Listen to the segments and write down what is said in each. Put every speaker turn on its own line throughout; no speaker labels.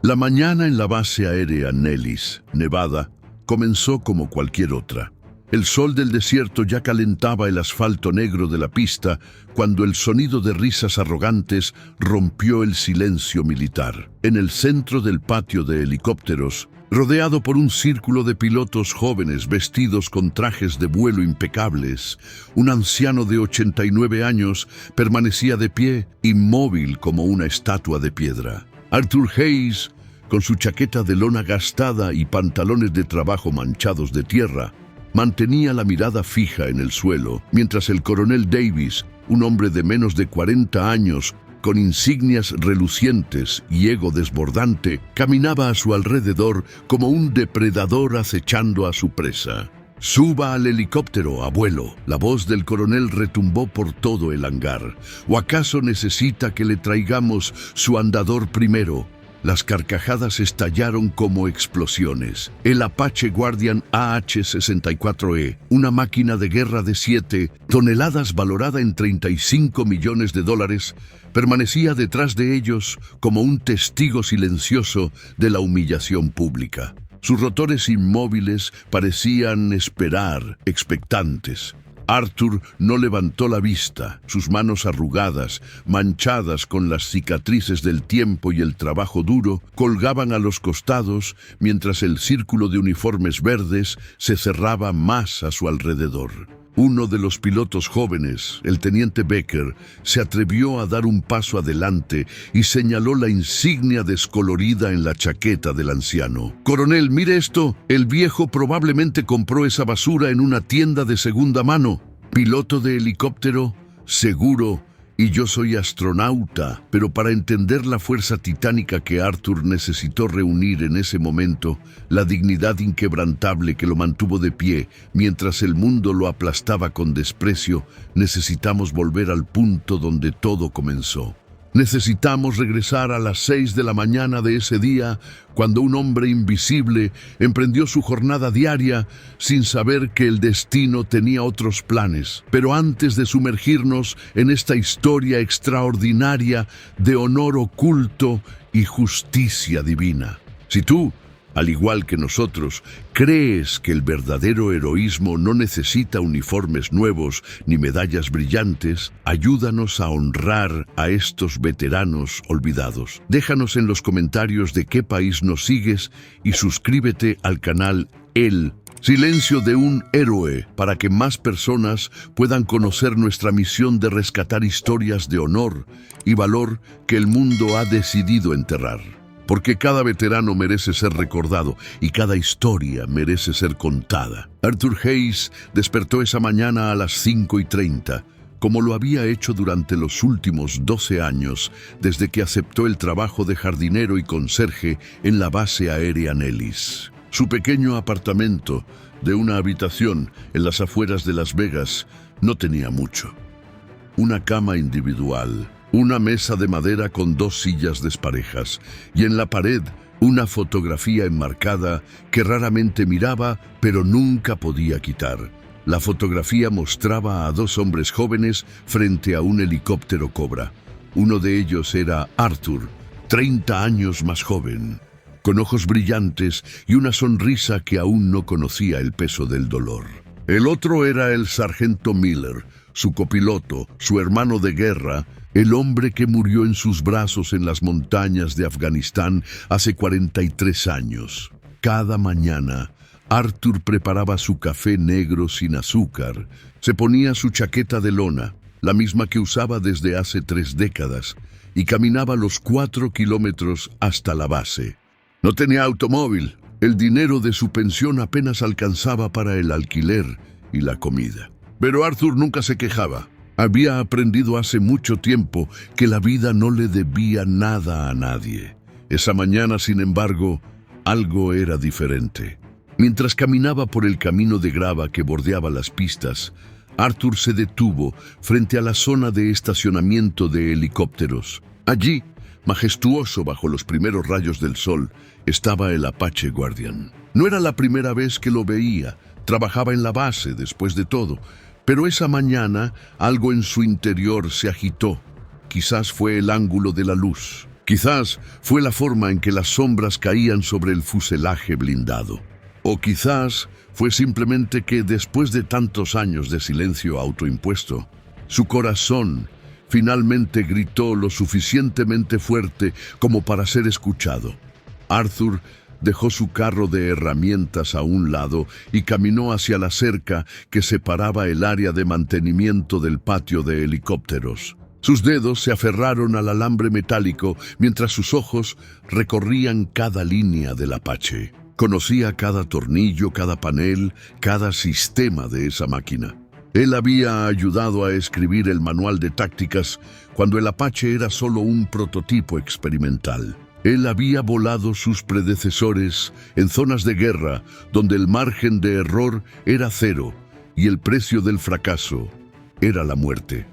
La mañana en la base aérea Nellis, Nevada, comenzó como cualquier otra. El sol del desierto ya calentaba el asfalto negro de la pista cuando el sonido de risas arrogantes rompió el silencio militar. En el centro del patio de helicópteros, rodeado por un círculo de pilotos jóvenes vestidos con trajes de vuelo impecables, un anciano de 89 años permanecía de pie, inmóvil como una estatua de piedra. Arthur Hayes, con su chaqueta de lona gastada y pantalones de trabajo manchados de tierra, mantenía la mirada fija en el suelo, mientras el coronel Davis, un hombre de menos de 40 años, con insignias relucientes y ego desbordante, caminaba a su alrededor como un depredador acechando a su presa. «Suba al helicóptero, abuelo», la voz del coronel retumbó por todo el hangar. «¿O acaso necesita que le traigamos su andador primero?» Las carcajadas estallaron como explosiones. El Apache Guardian AH-64E, una máquina de guerra de 7 toneladas valorada en $35 millones, permanecía detrás de ellos como un testigo silencioso de la humillación pública. Sus rotores inmóviles parecían esperar, expectantes. Arthur no levantó la vista, sus manos arrugadas, manchadas con las cicatrices del tiempo y el trabajo duro, colgaban a los costados mientras el círculo de uniformes verdes se cerraba más a su alrededor. Uno de los pilotos jóvenes, el teniente Becker, se atrevió a dar un paso adelante y señaló la insignia descolorida en la chaqueta del anciano. «Coronel, mire esto. El viejo probablemente compró esa basura en una tienda de segunda mano. Piloto de helicóptero, seguro, y yo soy astronauta». Pero para entender la fuerza titánica que Arthur necesitó reunir en ese momento, la dignidad inquebrantable que lo mantuvo de pie mientras el mundo lo aplastaba con desprecio, necesitamos volver al punto donde todo comenzó. Necesitamos regresar a las 6 de la mañana de ese día, cuando un hombre invisible emprendió su jornada diaria sin saber que el destino tenía otros planes. Pero antes de sumergirnos en esta historia extraordinaria de honor oculto y justicia divina. Si tú, al igual que nosotros, crees que el verdadero heroísmo no necesita uniformes nuevos ni medallas brillantes, ayúdanos a honrar a estos veteranos olvidados. Déjanos en los comentarios de qué país nos sigues y suscríbete al canal El Silencio de un Héroe para que más personas puedan conocer nuestra misión de rescatar historias de honor y valor que el mundo ha decidido enterrar. Porque cada veterano merece ser recordado y cada historia merece ser contada. Arthur Hayes despertó esa mañana a las 5:30, como lo había hecho durante los últimos 12 años, desde que aceptó el trabajo de jardinero y conserje en la base aérea Nellis. Su pequeño apartamento de una habitación en las afueras de Las Vegas no tenía mucho. Una cama individual, una mesa de madera con 2 sillas desparejas y en la pared una fotografía enmarcada que raramente miraba pero nunca podía quitar. La fotografía mostraba a 2 hombres jóvenes frente a un helicóptero Cobra. Uno de ellos era Arthur, 30 años más joven, con ojos brillantes y una sonrisa que aún no conocía el peso del dolor. El otro era el sargento Miller, su copiloto, su hermano de guerra, el hombre que murió en sus brazos en las montañas de Afganistán hace 43 años. Cada mañana, Arthur preparaba su café negro sin azúcar, se ponía su chaqueta de lona, la misma que usaba desde hace 3 décadas, y caminaba los 4 kilómetros hasta la base. No tenía automóvil. El dinero de su pensión apenas alcanzaba para el alquiler y la comida. Pero Arthur nunca se quejaba. Había aprendido hace mucho tiempo que la vida no le debía nada a nadie. Esa mañana, sin embargo, algo era diferente. Mientras caminaba por el camino de grava que bordeaba las pistas, Arthur se detuvo frente a la zona de estacionamiento de helicópteros. Allí, majestuoso bajo los primeros rayos del sol, estaba el Apache Guardian. No era la primera vez que lo veía. Trabajaba en la base, después de todo. Pero esa mañana algo en su interior se agitó. Quizás fue el ángulo de la luz. Quizás fue la forma en que las sombras caían sobre el fuselaje blindado. O quizás fue simplemente que después de tantos años de silencio autoimpuesto, su corazón finalmente gritó lo suficientemente fuerte como para ser escuchado. Arthur dejó su carro de herramientas a un lado y caminó hacia la cerca que separaba el área de mantenimiento del patio de helicópteros. Sus dedos se aferraron al alambre metálico mientras sus ojos recorrían cada línea del Apache. Conocía cada tornillo, cada panel, cada sistema de esa máquina. Él había ayudado a escribir el manual de tácticas cuando el Apache era solo un prototipo experimental. Él había volado sus predecesores en zonas de guerra donde el margen de error era cero y el precio del fracaso era la muerte.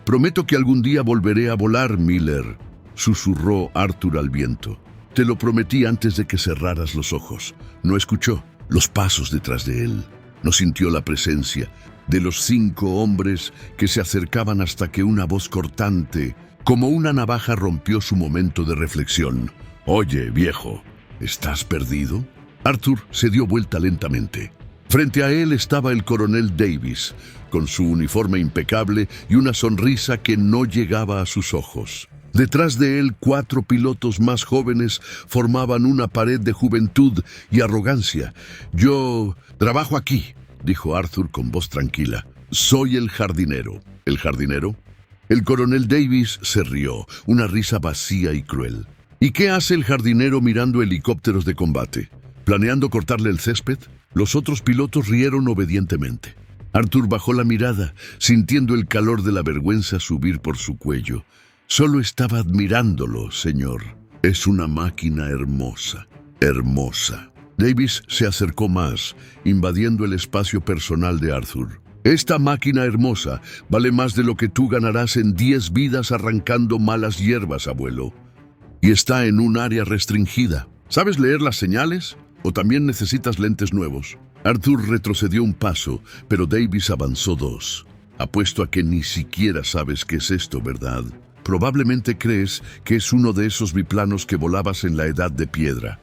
«Prometo que algún día volveré a volar, Miller», susurró Arthur al viento. «Te lo prometí antes de que cerraras los ojos». No escuchó los pasos detrás de él. No sintió la presencia de los 5 hombres que se acercaban hasta que una voz cortante, como una navaja, rompió su momento de reflexión. «Oye, viejo, ¿estás perdido?» Arthur se dio vuelta lentamente. Frente a él estaba el coronel Davis, con su uniforme impecable y una sonrisa que no llegaba a sus ojos. Detrás de él, 4 pilotos más jóvenes formaban una pared de juventud y arrogancia. «Yo trabajo aquí», dijo Arthur con voz tranquila. «Soy el jardinero». ¿El jardinero? El coronel Davis se rió, una risa vacía y cruel. «¿Y qué hace el jardinero mirando helicópteros de combate? ¿Planeando cortarle el césped?» Los otros pilotos rieron obedientemente. Arthur bajó la mirada, sintiendo el calor de la vergüenza subir por su cuello. «Solo estaba admirándolo, señor. Es una máquina hermosa, hermosa». Davis se acercó más, invadiendo el espacio personal de Arthur. «Esta máquina hermosa vale más de lo que tú ganarás en 10 vidas arrancando malas hierbas, abuelo. Y está en un área restringida. ¿Sabes leer las señales? ¿O también necesitas lentes nuevos?» Arthur retrocedió un paso, pero Davis avanzó 2. «Apuesto a que ni siquiera sabes qué es esto, ¿verdad? Probablemente crees que es uno de esos biplanos que volabas en la Edad de Piedra».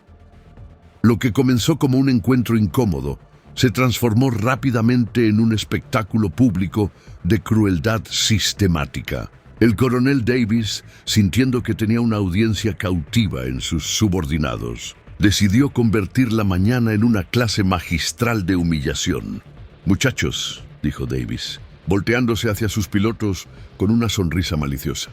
Lo que comenzó como un encuentro incómodo se transformó rápidamente en un espectáculo público de crueldad sistemática. El coronel Davis, sintiendo que tenía una audiencia cautiva en sus subordinados, decidió convertir la mañana en una clase magistral de humillación. «Muchachos», dijo Davis, volteándose hacia sus pilotos con una sonrisa maliciosa,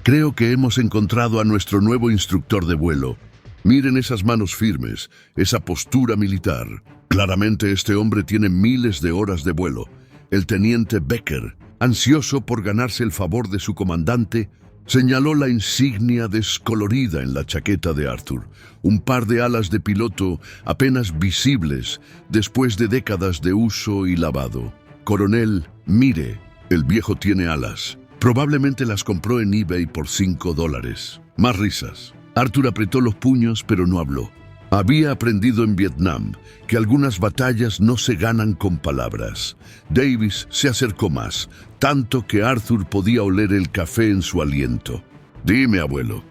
«creo que hemos encontrado a nuestro nuevo instructor de vuelo. Miren esas manos firmes, esa postura militar. Claramente este hombre tiene miles de horas de vuelo». El teniente Becker, ansioso por ganarse el favor de su comandante, señaló la insignia descolorida en la chaqueta de Arthur, un par de alas de piloto apenas visibles después de décadas de uso y lavado. «Coronel, mire, el viejo tiene alas. Probablemente las compró en eBay por $5. Más risas». Arthur apretó los puños, pero no habló. Había aprendido en Vietnam que algunas batallas no se ganan con palabras. Davis se acercó más, tanto que Arthur podía oler el café en su aliento. «Dime, abuelo,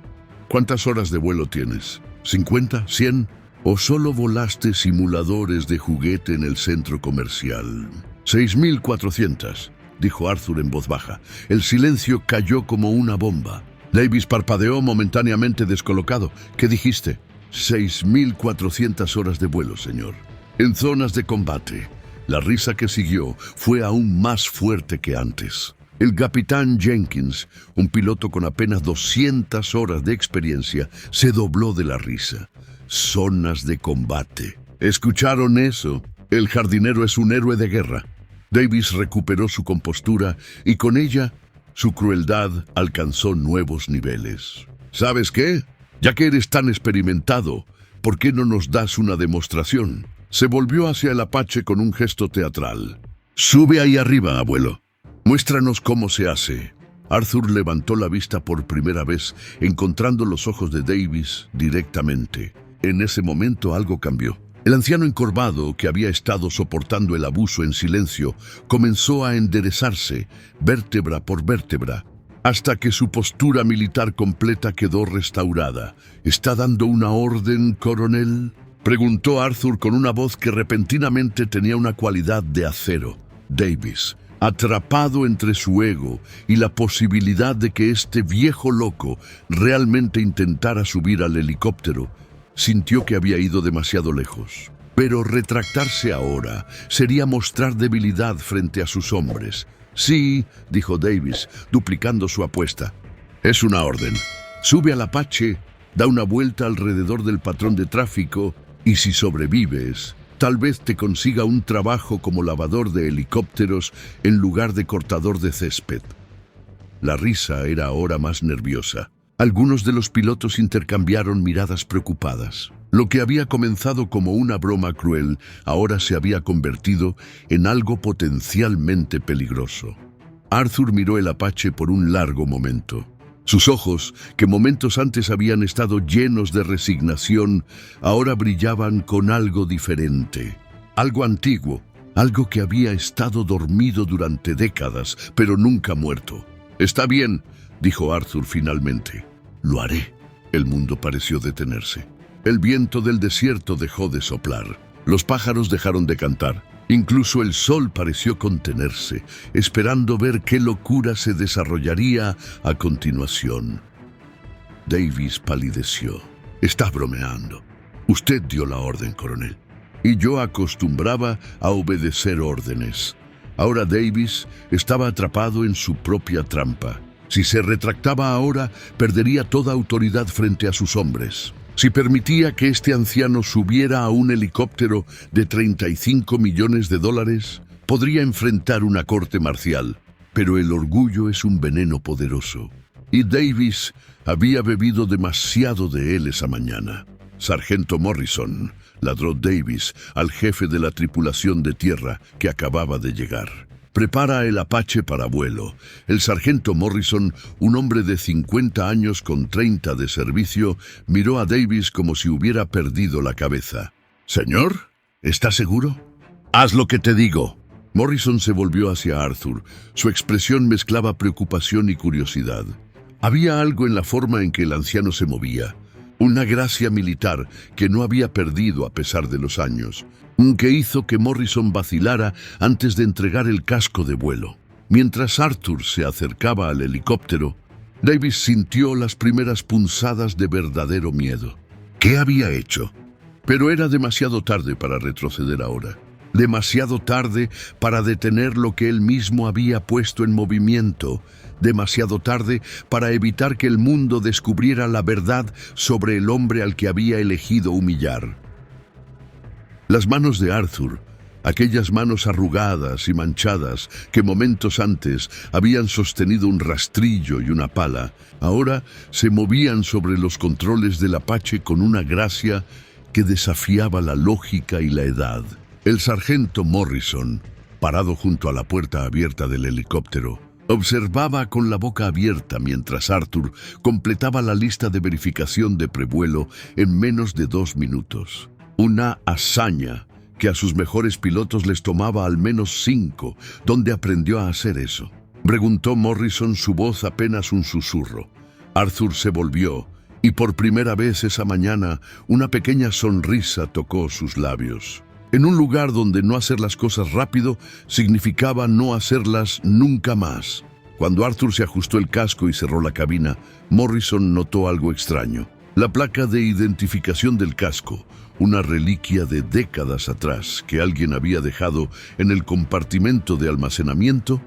¿cuántas horas de vuelo tienes? ¿50? ¿100? ¿O solo volaste simuladores de juguete en el centro comercial?» 6.400, dijo Arthur en voz baja. El silencio cayó como una bomba. Davis parpadeó momentáneamente descolocado. «¿Qué dijiste?» 6.400 horas de vuelo, señor. En zonas de combate». La risa que siguió fue aún más fuerte que antes. El capitán Jenkins, un piloto con apenas 200 horas de experiencia, se dobló de la risa. «Zonas de combate». ¿Escucharon eso? El jardinero es un héroe de guerra. Davis recuperó su compostura y con ella su crueldad alcanzó nuevos niveles. «¿Sabes qué? Ya que eres tan experimentado, ¿por qué no nos das una demostración?» Se volvió hacia el Apache con un gesto teatral. «Sube ahí arriba, abuelo. Muéstranos cómo se hace». Arthur levantó la vista por primera vez, encontrando los ojos de Davis directamente. En ese momento algo cambió. El anciano encorvado, que había estado soportando el abuso en silencio, comenzó a enderezarse, vértebra por vértebra. hasta que su postura militar completa quedó restaurada. ¿Está dando una orden, coronel?, preguntó Arthur con una voz que repentinamente tenía una cualidad de acero. Davis, atrapado entre su ego y la posibilidad de que este viejo loco realmente intentara subir al helicóptero, sintió que había ido demasiado lejos. Pero retractarse ahora sería mostrar debilidad frente a sus hombres. Sí, dijo Davis, duplicando su apuesta. Es una orden. Sube al Apache, da una vuelta alrededor del patrón de tráfico y si sobrevives, tal vez te consiga un trabajo como lavador de helicópteros en lugar de cortador de césped. La risa era ahora más nerviosa. Algunos de los pilotos intercambiaron miradas preocupadas. Lo que había comenzado como una broma cruel ahora se había convertido en algo potencialmente peligroso. Arthur miró el Apache por un largo momento. Sus ojos, que momentos antes habían estado llenos de resignación, ahora brillaban con algo diferente. Algo antiguo, algo que había estado dormido durante décadas, pero nunca muerto. «Está bien», dijo Arthur finalmente. «Lo haré». El mundo pareció detenerse. El viento del desierto dejó de soplar. Los pájaros dejaron de cantar. Incluso el sol pareció contenerse, esperando ver qué locura se desarrollaría a continuación. Davis palideció. «Está bromeando. Usted dio la orden, coronel. Y yo acostumbraba a obedecer órdenes». Ahora Davis estaba atrapado en su propia trampa. Si se retractaba ahora, perdería toda autoridad frente a sus hombres. Si permitía que este anciano subiera a un helicóptero de $35 millones, podría enfrentar una corte marcial. Pero el orgullo es un veneno poderoso. Y Davis había bebido demasiado de él esa mañana. «Sargento Morrison», ladró Davis al jefe de la tripulación de tierra que acababa de llegar. «Prepara el Apache para vuelo». El sargento Morrison, un hombre de 50 años con 30 de servicio, miró a Davis como si hubiera perdido la cabeza. «Señor, ¿está seguro?» «Haz lo que te digo». Morrison se volvió hacia Arthur. Su expresión mezclaba preocupación y curiosidad. Había algo en la forma en que el anciano se movía. Una gracia militar que no había perdido a pesar de los años, que hizo que Morrison vacilara antes de entregar el casco de vuelo. Mientras Arthur se acercaba al helicóptero, Davis sintió las primeras punzadas de verdadero miedo. ¿Qué había hecho? Pero era demasiado tarde para retroceder ahora. Demasiado tarde para detener lo que él mismo había puesto en movimiento. Demasiado tarde para evitar que el mundo descubriera la verdad sobre el hombre al que había elegido humillar. Las manos de Arthur, aquellas manos arrugadas y manchadas que momentos antes habían sostenido un rastrillo y una pala, ahora se movían sobre los controles del Apache con una gracia que desafiaba la lógica y la edad. El sargento Morrison, parado junto a la puerta abierta del helicóptero, observaba con la boca abierta mientras Arthur completaba la lista de verificación de prevuelo en menos de 2 minutos. Una hazaña que a sus mejores pilotos les tomaba al menos 5. ¿Dónde aprendió a hacer eso?, preguntó Morrison, su voz apenas un susurro. Arthur se volvió y por primera vez esa mañana una pequeña sonrisa tocó sus labios. En un lugar donde no hacer las cosas rápido significaba no hacerlas nunca más. Cuando Arthur se ajustó el casco y cerró la cabina, Morrison notó algo extraño. La placa de identificación del casco, una reliquia de décadas atrás que alguien había dejado en el compartimento de almacenamiento,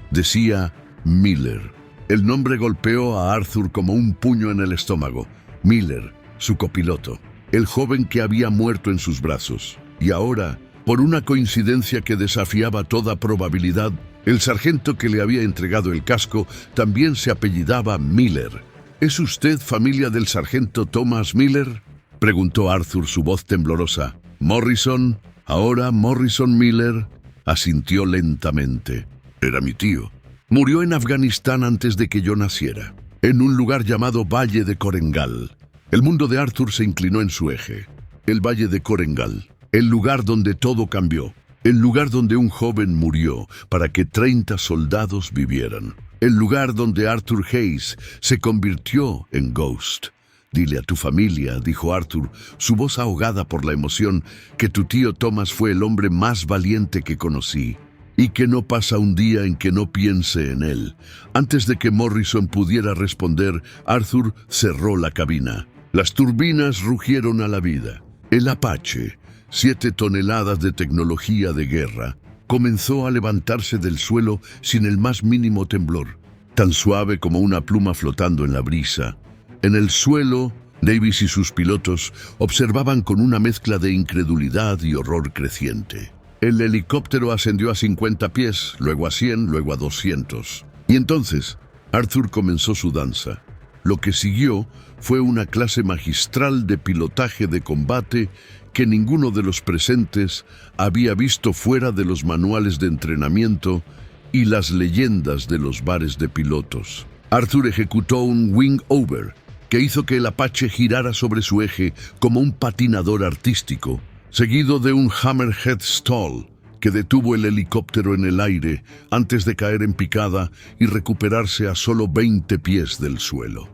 decía Miller. El nombre golpeó a Arthur como un puño en el estómago. Miller, su copiloto, el joven que había muerto en sus brazos. Y ahora, por una coincidencia que desafiaba toda probabilidad, el sargento que le había entregado el casco también se apellidaba Miller. ¿Es usted familia del sargento Thomas Miller?, preguntó Arthur, su voz temblorosa. Morrison, ahora Morrison Miller, asintió lentamente. Era mi tío. Murió en Afganistán antes de que yo naciera, en un lugar llamado Valle de Korengal. El mundo de Arthur se inclinó en su eje. El Valle de Korengal. El lugar donde todo cambió, el lugar donde un joven murió para que 30 soldados vivieran. el lugar donde Arthur Hayes se convirtió en Ghost. Dile a tu familia, dijo Arthur, su voz ahogada por la emoción, que tu tío Thomas fue el hombre más valiente que conocí, y que no pasa un día en que no piense en él. Antes de que Morrison pudiera responder, Arthur cerró la cabina. Las turbinas rugieron a la vida. El Apache, 7 toneladas de tecnología de guerra, comenzó a levantarse del suelo sin el más mínimo temblor, tan suave como una pluma flotando en la brisa. En el suelo, Davis y sus pilotos observaban con una mezcla de incredulidad y horror creciente. El helicóptero ascendió a 50 pies, luego a 100, luego a 200. Y entonces, Arthur comenzó su danza. Lo que siguió fue una clase magistral de pilotaje de combate que ninguno de los presentes había visto fuera de los manuales de entrenamiento y las leyendas de los bares de pilotos. Arthur ejecutó un wing over, que hizo que el Apache girara sobre su eje como un patinador artístico, seguido de un hammerhead stall, que detuvo el helicóptero en el aire antes de caer en picada y recuperarse a solo 20 pies del suelo.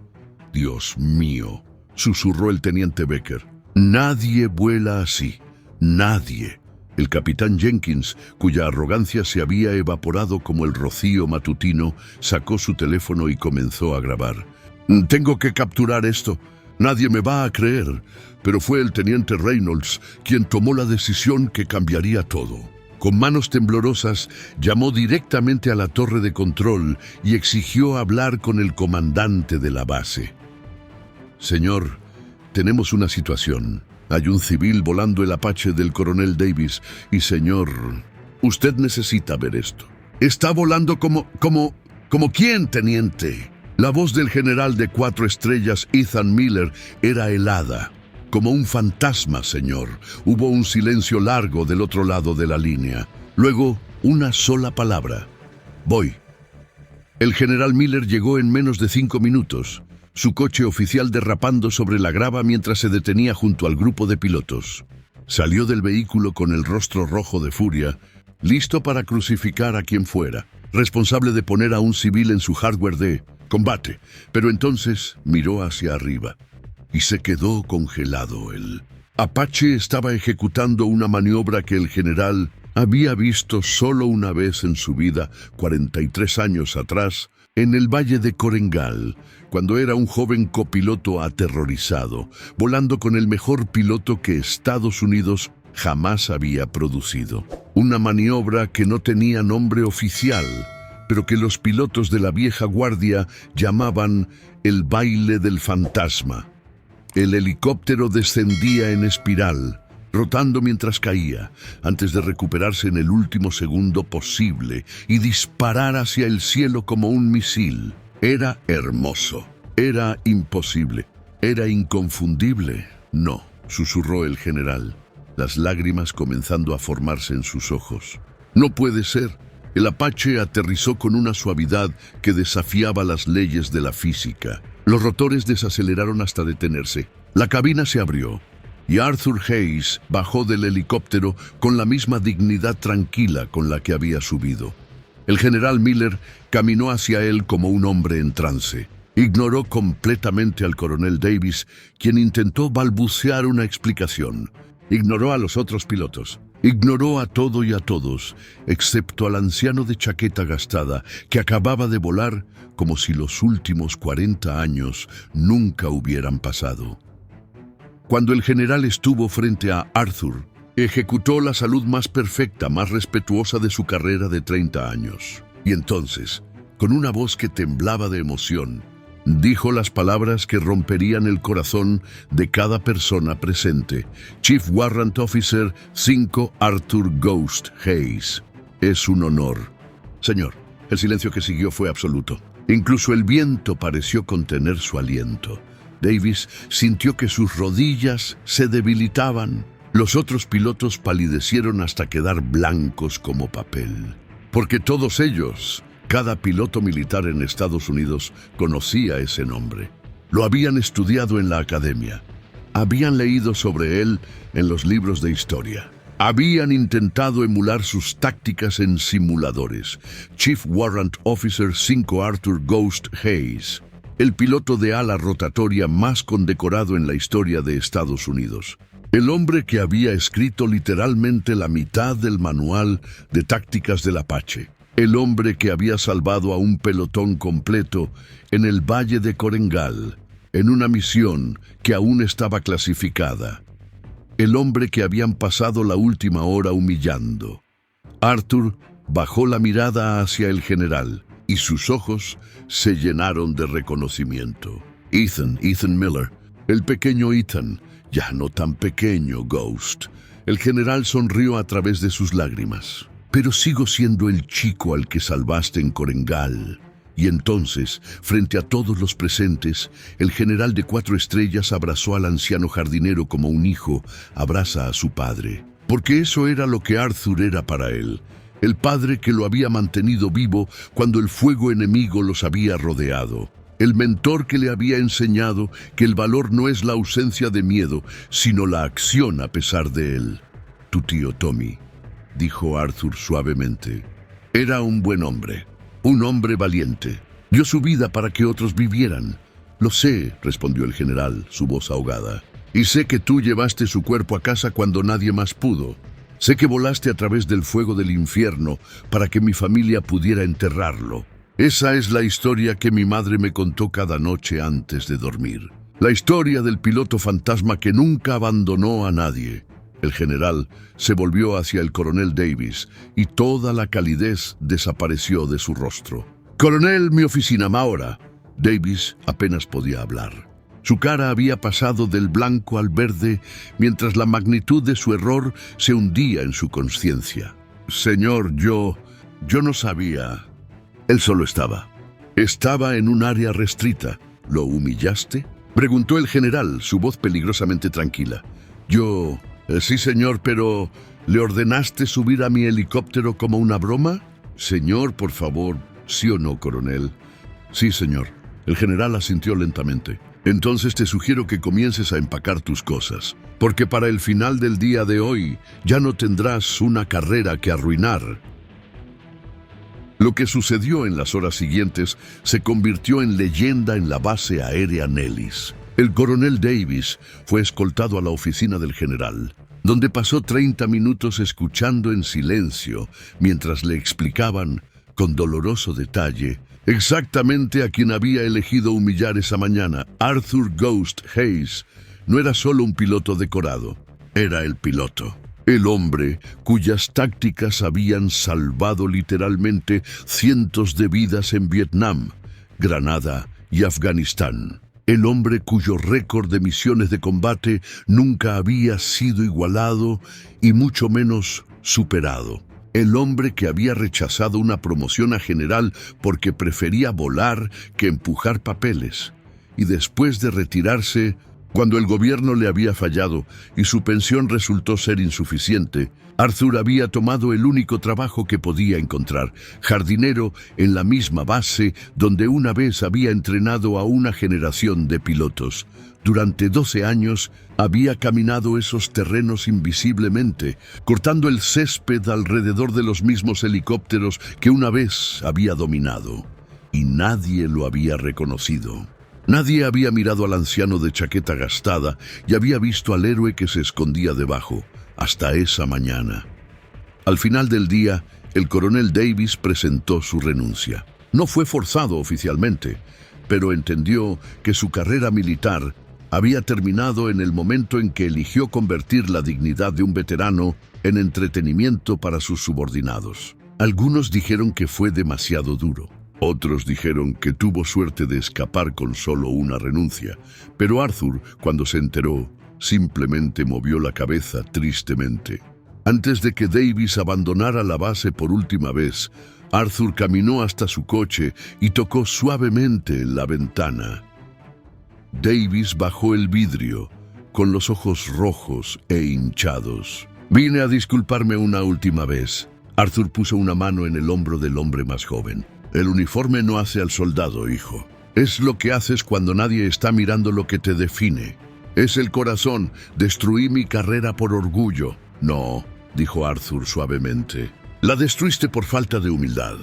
«Dios mío», susurró el teniente Becker. «Nadie vuela así, nadie». El capitán Jenkins, cuya arrogancia se había evaporado como el rocío matutino, sacó su teléfono y comenzó a grabar. «Tengo que capturar esto. Nadie me va a creer, pero fue el teniente Reynolds quien tomó la decisión que cambiaría todo». Con manos temblorosas, llamó directamente a la torre de control y exigió hablar con el comandante de la base. «Señor, tenemos una situación. Hay un civil volando el Apache del coronel Davis y, señor, usted necesita ver esto». «¿Está volando como quién, teniente?» La voz del general de 4 estrellas, Ethan Miller, era helada. «Como un fantasma, señor». Hubo un silencio largo del otro lado de la línea. Luego, una sola palabra: «Voy». El general Miller llegó en menos de 5 minutos, su coche oficial derrapando sobre la grava mientras se detenía junto al grupo de pilotos. Salió del vehículo con el rostro rojo de furia, listo para crucificar a quien fuera, responsable de poner a un civil en su hardware de combate, pero entonces miró hacia arriba y se quedó congelado. El Apache estaba ejecutando una maniobra que el general había visto solo una vez en su vida, 43 años atrás, en el Valle de Korengal, cuando era un joven copiloto aterrorizado, volando con el mejor piloto que Estados Unidos jamás había producido. Una maniobra que no tenía nombre oficial, pero que los pilotos de la vieja guardia llamaban el baile del fantasma. El helicóptero descendía en espiral, rotando mientras caía, antes de recuperarse en el último segundo posible y disparar hacia el cielo como un misil. Era hermoso, era imposible, era inconfundible. «No», susurró el general, las lágrimas comenzando a formarse en sus ojos. «No puede ser». El Apache aterrizó con una suavidad que desafiaba las leyes de la física. Los rotores desaceleraron hasta detenerse. La cabina se abrió y Arthur Hayes bajó del helicóptero con la misma dignidad tranquila con la que había subido. El general Miller caminó hacia él como un hombre en trance. Ignoró completamente al coronel Davis, quien intentó balbucear una explicación. Ignoró a los otros pilotos. Ignoró a todo y a todos, excepto al anciano de chaqueta gastada, que acababa de volar como si los últimos 40 años nunca hubieran pasado. Cuando el general estuvo frente a Arthur, ejecutó la salud más perfecta, más respetuosa de su carrera de 30 años. Y entonces, con una voz que temblaba de emoción, dijo las palabras que romperían el corazón de cada persona presente. Chief Warrant Officer 5 Arthur Ghost Hayes. «Es un honor». «Señor». El silencio que siguió fue absoluto. Incluso el viento pareció contener su aliento. Davis sintió que sus rodillas se debilitaban. Los otros pilotos palidecieron hasta quedar blancos como papel. Porque todos ellos, cada piloto militar en Estados Unidos, conocía ese nombre. Lo habían estudiado en la academia. Habían leído sobre él en los libros de historia. Habían intentado emular sus tácticas en simuladores. Chief Warrant Officer 5 Arthur Ghost Hayes, el piloto de ala rotatoria más condecorado en la historia de Estados Unidos. El hombre que había escrito literalmente la mitad del manual de tácticas del Apache. El hombre que había salvado a un pelotón completo en el Valle de Korengal, en una misión que aún estaba clasificada. El hombre que habían pasado la última hora humillando. Arthur bajó la mirada hacia el general y sus ojos se llenaron de reconocimiento. Ethan Miller, el pequeño Ethan, ya no tan pequeño, Ghost. El general sonrió a través de sus lágrimas. Pero sigo siendo el chico al que salvaste en Korengal. Y entonces, frente a todos los presentes, el general de 4 estrellas abrazó al anciano jardinero como un hijo abraza a su padre. Porque eso era lo que Arthur era para él. El padre que lo había mantenido vivo cuando el fuego enemigo los había rodeado. El mentor que le había enseñado que el valor no es la ausencia de miedo, sino la acción a pesar de él. Tu tío Tommy, dijo Arthur suavemente, era un buen hombre. Un hombre valiente. Dio su vida para que otros vivieran. Lo sé, respondió el general, su voz ahogada. Y sé que tú llevaste su cuerpo a casa cuando nadie más pudo. Sé que volaste a través del fuego del infierno para que mi familia pudiera enterrarlo. Esa es la historia que mi madre me contó cada noche antes de dormir. La historia del piloto fantasma que nunca abandonó a nadie. El general se volvió hacia el coronel Davis y toda la calidez desapareció de su rostro. «Coronel, mi oficina, ahora». Davis apenas podía hablar. Su cara había pasado del blanco al verde mientras la magnitud de su error se hundía en su conciencia. «Señor, yo no sabía». Él solo estaba. Estaba en un área restrita. ¿Lo humillaste?, preguntó el general, su voz peligrosamente tranquila. Sí, señor, pero ¿le ordenaste subir a mi helicóptero como una broma? Señor, por favor, ¿sí o no, coronel? Sí, señor. El general asintió lentamente. Entonces te sugiero que comiences a empacar tus cosas, porque para el final del día de hoy ya no tendrás una carrera que arruinar. Lo que sucedió en las horas siguientes se convirtió en leyenda en la base aérea Nellis. El coronel Davis fue escoltado a la oficina del general, donde pasó 30 minutos escuchando en silencio mientras le explicaban, con doloroso detalle, exactamente a quien había elegido humillar esa mañana. Arthur Ghost Hayes no era solo un piloto decorado, era el piloto. El hombre cuyas tácticas habían salvado literalmente cientos de vidas en Vietnam, Granada y Afganistán. El hombre cuyo récord de misiones de combate nunca había sido igualado y mucho menos superado. El hombre que había rechazado una promoción a general porque prefería volar que empujar papeles. Y después de retirarse, cuando el gobierno le había fallado y su pensión resultó ser insuficiente, Arthur había tomado el único trabajo que podía encontrar, jardinero en la misma base donde una vez había entrenado a una generación de pilotos. Durante 12 años había caminado esos terrenos invisiblemente, cortando el césped alrededor de los mismos helicópteros que una vez había dominado. Y nadie lo había reconocido. Nadie había mirado al anciano de chaqueta gastada y había visto al héroe que se escondía debajo, hasta esa mañana. Al final del día, el coronel Davis presentó su renuncia. No fue forzado oficialmente, pero entendió que su carrera militar había terminado en el momento en que eligió convertir la dignidad de un veterano en entretenimiento para sus subordinados. Algunos dijeron que fue demasiado duro. Otros dijeron que tuvo suerte de escapar con solo una renuncia, pero Arthur, cuando se enteró, simplemente movió la cabeza tristemente. Antes de que Davis abandonara la base por última vez, Arthur caminó hasta su coche y tocó suavemente en la ventana. Davis bajó el vidrio, con los ojos rojos e hinchados. «Vine a disculparme una última vez». Arthur puso una mano en el hombro del hombre más joven. «El uniforme no hace al soldado, hijo. Es lo que haces cuando nadie está mirando lo que te define. Es el corazón. Destruí mi carrera por orgullo. No, dijo Arthur suavemente. La destruiste por falta de humildad,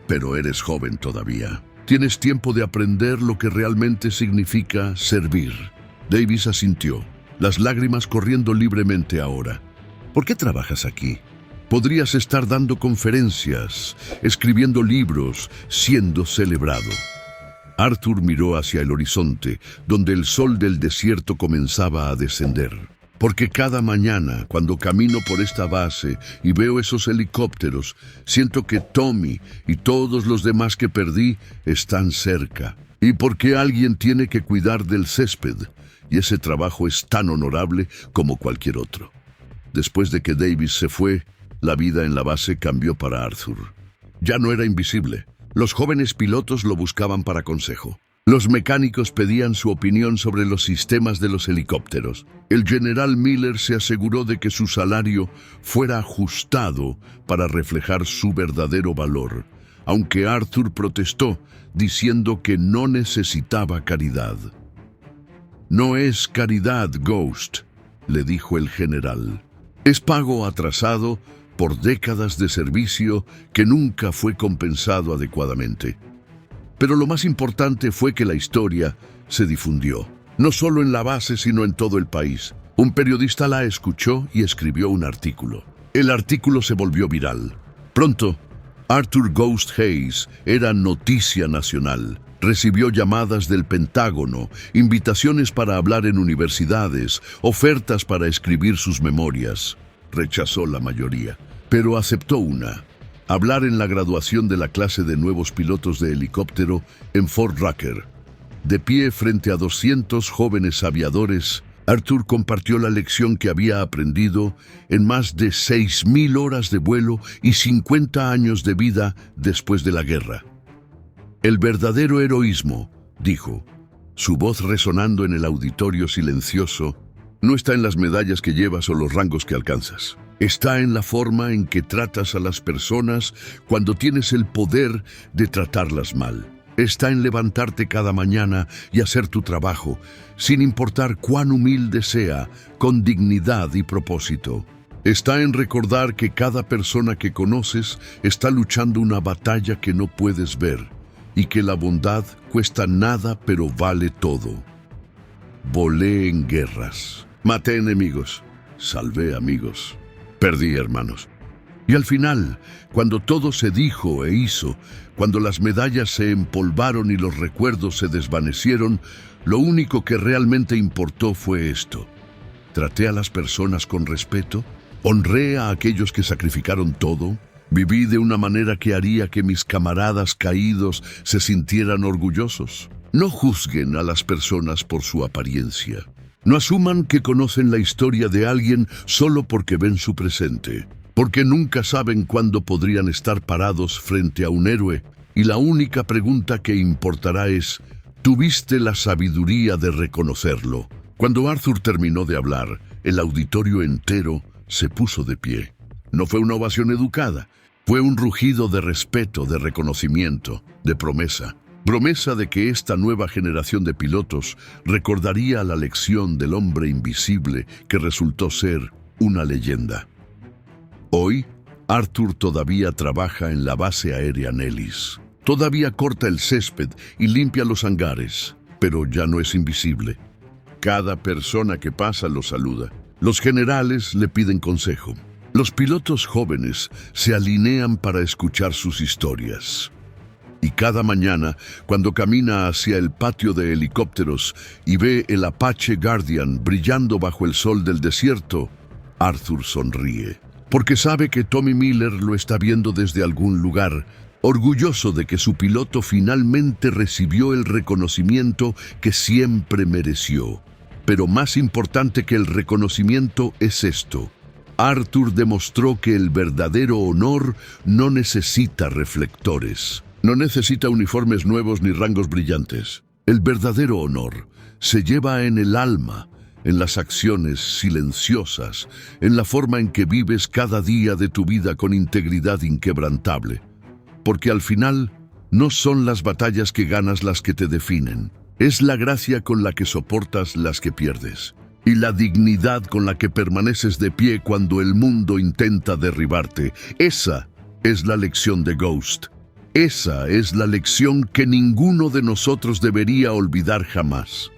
pero eres joven todavía. Tienes tiempo de aprender lo que realmente significa servir. Davis asintió, las lágrimas corriendo libremente ahora. ¿Por qué trabajas aquí? Podrías estar dando conferencias, escribiendo libros, siendo celebrado. Arthur miró hacia el horizonte, donde el sol del desierto comenzaba a descender. Porque cada mañana, cuando camino por esta base y veo esos helicópteros, siento que Tommy y todos los demás que perdí están cerca. Y porque alguien tiene que cuidar del césped, y ese trabajo es tan honorable como cualquier otro. Después de que Davis se fue, la vida en la base cambió para Arthur. Ya no era invisible. Los jóvenes pilotos lo buscaban para consejo. Los mecánicos pedían su opinión sobre los sistemas de los helicópteros. El general Miller se aseguró de que su salario fuera ajustado para reflejar su verdadero valor, aunque Arthur protestó, diciendo que no necesitaba caridad. «No es caridad, Ghost», le dijo el general. «Es pago atrasado por décadas de servicio que nunca fue compensado adecuadamente». Pero lo más importante fue que la historia se difundió, no solo en la base, sino en todo el país. Un periodista la escuchó y escribió un artículo. El artículo se volvió viral. Pronto, Arthur Ghost Hayes era noticia nacional. Recibió llamadas del Pentágono, invitaciones para hablar en universidades, ofertas para escribir sus memorias. Rechazó la mayoría, pero aceptó una: hablar en la graduación de la clase de nuevos pilotos de helicóptero en Fort Rucker. De pie frente a 200 jóvenes aviadores, Arthur compartió la lección que había aprendido en más de 6.000 horas de vuelo y 50 años de vida después de la guerra. «El verdadero heroísmo», dijo, su voz resonando en el auditorio silencioso, «no está en las medallas que llevas o los rangos que alcanzas. Está en la forma en que tratas a las personas cuando tienes el poder de tratarlas mal. Está en levantarte cada mañana y hacer tu trabajo, sin importar cuán humilde sea, con dignidad y propósito. Está en recordar que cada persona que conoces está luchando una batalla que no puedes ver, y que la bondad cuesta nada pero vale todo. Volé en guerras, maté enemigos, salvé amigos, perdí hermanos. Y al final, cuando todo se dijo e hizo, cuando las medallas se empolvaron y los recuerdos se desvanecieron, lo único que realmente importó fue esto: traté a las personas con respeto, honré a aquellos que sacrificaron todo, viví de una manera que haría que mis camaradas caídos se sintieran orgullosos. No juzguen a las personas por su apariencia. No asuman que conocen la historia de alguien solo porque ven su presente, porque nunca saben cuándo podrían estar parados frente a un héroe, y la única pregunta que importará es: ¿tuviste la sabiduría de reconocerlo? Cuando Arthur terminó de hablar, el auditorio entero se puso de pie. No fue una ovación educada, fue un rugido de respeto, de reconocimiento, de promesa. Promesa de que esta nueva generación de pilotos recordaría la lección del hombre invisible que resultó ser una leyenda. Hoy, Arthur todavía trabaja en la base aérea Nellis. Todavía corta el césped y limpia los hangares, pero ya no es invisible. Cada persona que pasa lo saluda. Los generales le piden consejo. Los pilotos jóvenes se alinean para escuchar sus historias. Y cada mañana, cuando camina hacia el patio de helicópteros y ve el Apache Guardian brillando bajo el sol del desierto, Arthur sonríe, porque sabe que Tommy Miller lo está viendo desde algún lugar, orgulloso de que su piloto finalmente recibió el reconocimiento que siempre mereció. Pero más importante que el reconocimiento es esto: Arthur demostró que el verdadero honor no necesita reflectores. No necesita uniformes nuevos ni rangos brillantes. El verdadero honor se lleva en el alma, en las acciones silenciosas, en la forma en que vives cada día de tu vida con integridad inquebrantable. Porque al final, no son las batallas que ganas las que te definen. Es la gracia con la que soportas las que pierdes. y la dignidad con la que permaneces de pie cuando el mundo intenta derribarte. Esa es la lección de Ghost. Esa es la lección que ninguno de nosotros debería olvidar jamás.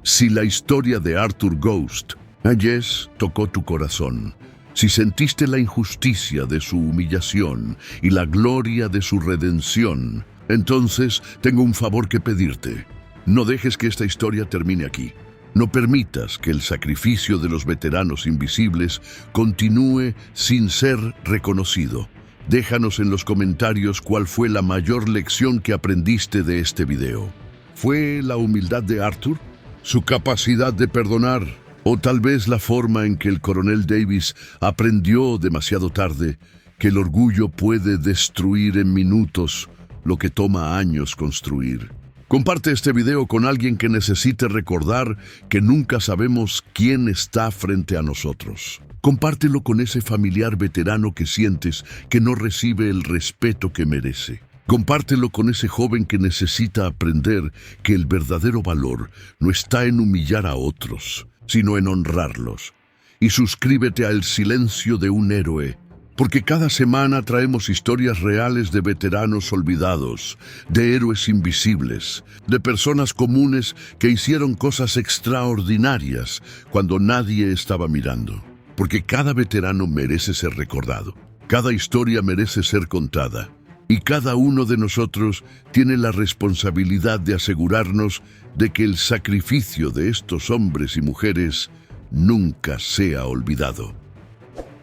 Si la historia de Arthur Ghost Hayes tocó tu corazón, si sentiste la injusticia de su humillación y la gloria de su redención, entonces tengo un favor que pedirte. No dejes que esta historia termine aquí. No permitas que el sacrificio de los veteranos invisibles continúe sin ser reconocido. Déjanos en los comentarios cuál fue la mayor lección que aprendiste de este video. ¿Fue la humildad de Arthur? ¿Su capacidad de perdonar? ¿O tal vez la forma en que el coronel Davis aprendió demasiado tarde que el orgullo puede destruir en minutos lo que toma años construir? Comparte este video con alguien que necesite recordar que nunca sabemos quién está frente a nosotros. Compártelo con ese familiar veterano que sientes que no recibe el respeto que merece. Compártelo con ese joven que necesita aprender que el verdadero valor no está en humillar a otros, sino en honrarlos. Y suscríbete a El Silencio de un Héroe, porque cada semana traemos historias reales de veteranos olvidados, de héroes invisibles, de personas comunes que hicieron cosas extraordinarias cuando nadie estaba mirando. Porque cada veterano merece ser recordado, cada historia merece ser contada, y cada uno de nosotros tiene la responsabilidad de asegurarnos de que el sacrificio de estos hombres y mujeres nunca sea olvidado.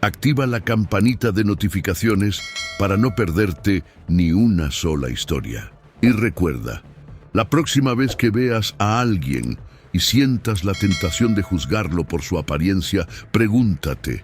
Activa la campanita de notificaciones para no perderte ni una sola historia. Y recuerda, la próxima vez que veas a alguien y sientas la tentación de juzgarlo por su apariencia, pregúntate,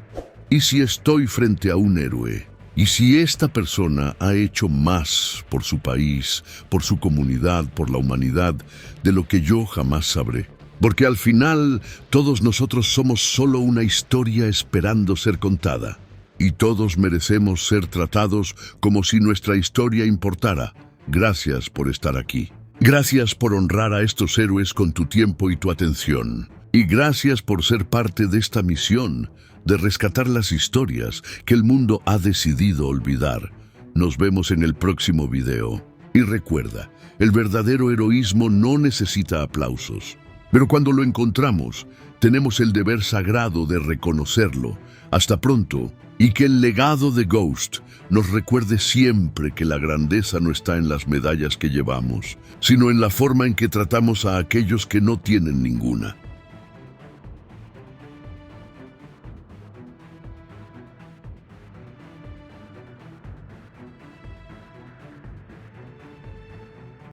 ¿y si estoy frente a un héroe? ¿Y si esta persona ha hecho más por su país, por su comunidad, por la humanidad, de lo que yo jamás sabré? Porque al final, todos nosotros somos solo una historia esperando ser contada. Y todos merecemos ser tratados como si nuestra historia importara. Gracias por estar aquí. Gracias por honrar a estos héroes con tu tiempo y tu atención. Y gracias por ser parte de esta misión de rescatar las historias que el mundo ha decidido olvidar. Nos vemos en el próximo video. Y recuerda, el verdadero heroísmo no necesita aplausos. Pero cuando lo encontramos, tenemos el deber sagrado de reconocerlo. Hasta pronto, y que el legado de Ghost nos recuerde siempre que la grandeza no está en las medallas que llevamos, sino en la forma en que tratamos a aquellos que no tienen ninguna.